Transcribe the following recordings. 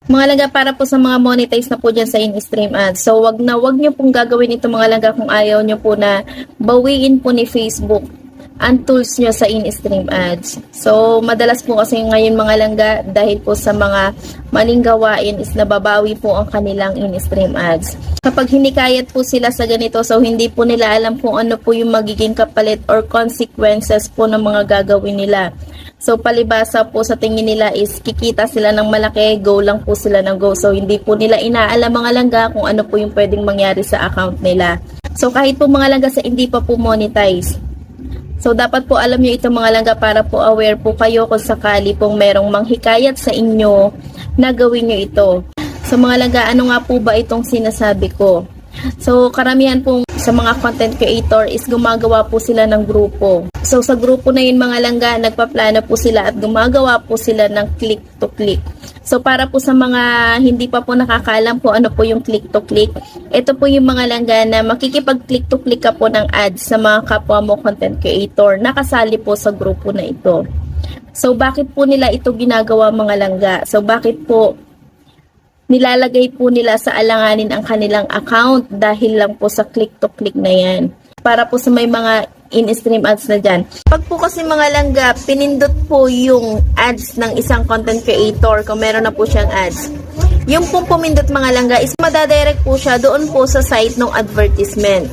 Mga langga, para po sa mga monetize na po dyan sa in-stream ads. So, wag nyo pong gagawin ito mga langga kung ayaw nyo po na bawiin po ni Facebook ang tools nyo sa in-stream ads. So, madalas po kasi ngayon mga langga, dahil po sa mga maling gawain is nababawi po ang kanilang in-stream ads. Kapag hinikayat po sila sa ganito, so hindi po nila alam kung ano po yung magiging kapalit or consequences po ng mga gagawin nila. So, palibasa po sa tingin nila is kikita sila ng malaki, go lang po sila ng go. So, hindi po nila inaalam mga langga kung ano po yung pwedeng mangyari sa account nila. So, kahit po mga langga sa hindi pa po monetize. So, dapat po alam nyo ito mga langga para po aware po kayo kung sakali pong merong manghikayat sa inyo na gawin nyo ito. So, mga langga, ano nga po ba itong sinasabi ko? So, karamihan pong sa mga content creator is gumagawa po sila ng grupo. So, sa grupo na yun mga langga, nagpaplano po sila at gumagawa po sila ng click to click. So, para po sa mga hindi pa po nakakaalam po ano po yung click to click, ito po yung mga langga na makikipag-click to click ka po ng ads sa mga kapwa mo content creator na kasali po sa grupo na ito. So, bakit po nila ito ginagawa mga langga? So, bakit po nilalagay po nila sa alanganin ang kanilang account dahil lang po sa click to click na yan? Para po sa may mga in-stream ads na dyan. Pag po kasi mga langga, pinindot po yung ads ng isang content creator kung meron na po siyang ads. Yung pong pumindot mga langga is madadirect po siya doon po sa site ng advertisement.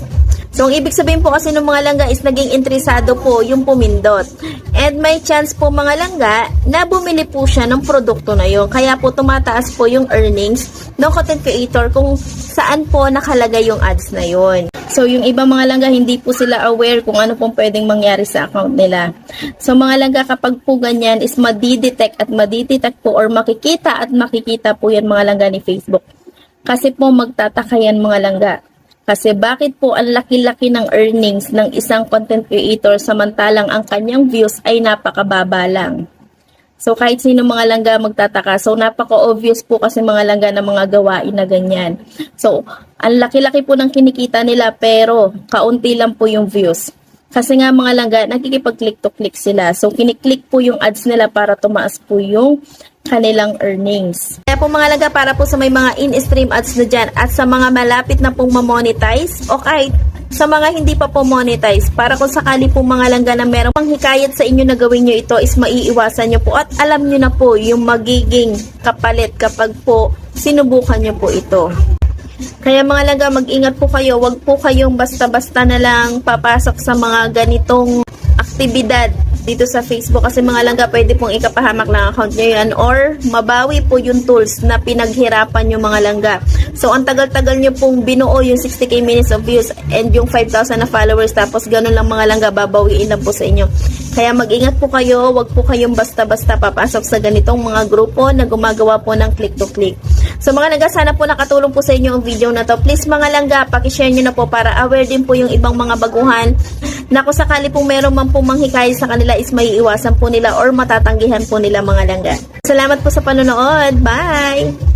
So, ang ibig sabihin po kasi ng mga langga is naging interesado po yung pumindot. And may chance po mga langga na bumili po siya ng produkto na yun. Kaya po tumataas po yung earnings ng content creator kung saan po nakalagay yung ads na yun. So, yung ibang mga langga, hindi po sila aware kung ano pong pwedeng mangyari sa account nila. So, mga langga, kapag po ganyan is madidetect at madidetect po or makikita at makikita po yan mga langga ni Facebook. Kasi po magtataka yan mga langga. Kasi bakit po ang laki-laki ng earnings ng isang content creator samantalang ang kanyang views ay napakababa lang. So, kahit sino mga langga magtataka. So, napaka-obvious po kasi mga langga ng mga gawain na ganyan. So, ang laki-laki po ng kinikita nila pero kaunti lang po yung views. Kasi nga mga langga, nagkikipag-click to click sila. So, kiniklik po yung ads nila para tumaas po yung kanilang earnings. Kaya po mga langga, para po sa may mga in-stream ads na dyan at sa mga malapit na pong mamonetize o kahit sa mga hindi pa po monetize, para kung sakali po mga langga na merong panghikayat sa inyo na gawin nyo ito is maiiwasan nyo po at alam nyo na po yung magiging kapalit kapag po sinubukan nyo po ito. Kaya mga langga, mag-ingat po kayo. Wag po kayong basta-basta na lang papasok sa mga ganitong aktibidad dito sa Facebook kasi mga langga, pwede pong ikapahamak ng account nyo yan or mabawi po yung tools na pinaghirapan nyo mga langga. So, ang tagal-tagal nyo pong binuo yung 60k minutes of views and yung 5,000 na followers tapos ganun lang mga langga, babawiin lang po sa inyo. Kaya mag-ingat po kayo, wag po kayong basta-basta papasok sa ganitong mga grupo na gumagawa po ng click to click. So mga langga, sana po nakatulong po sa inyo ang video na to. Please mga langga, pakishare nyo na po para aware din po yung ibang mga baguhan na kung sakali pong meron man pong manghikayat sa kanila is may iwasan po nila or matatanggihan po nila mga langga. Salamat po sa panonood. Bye!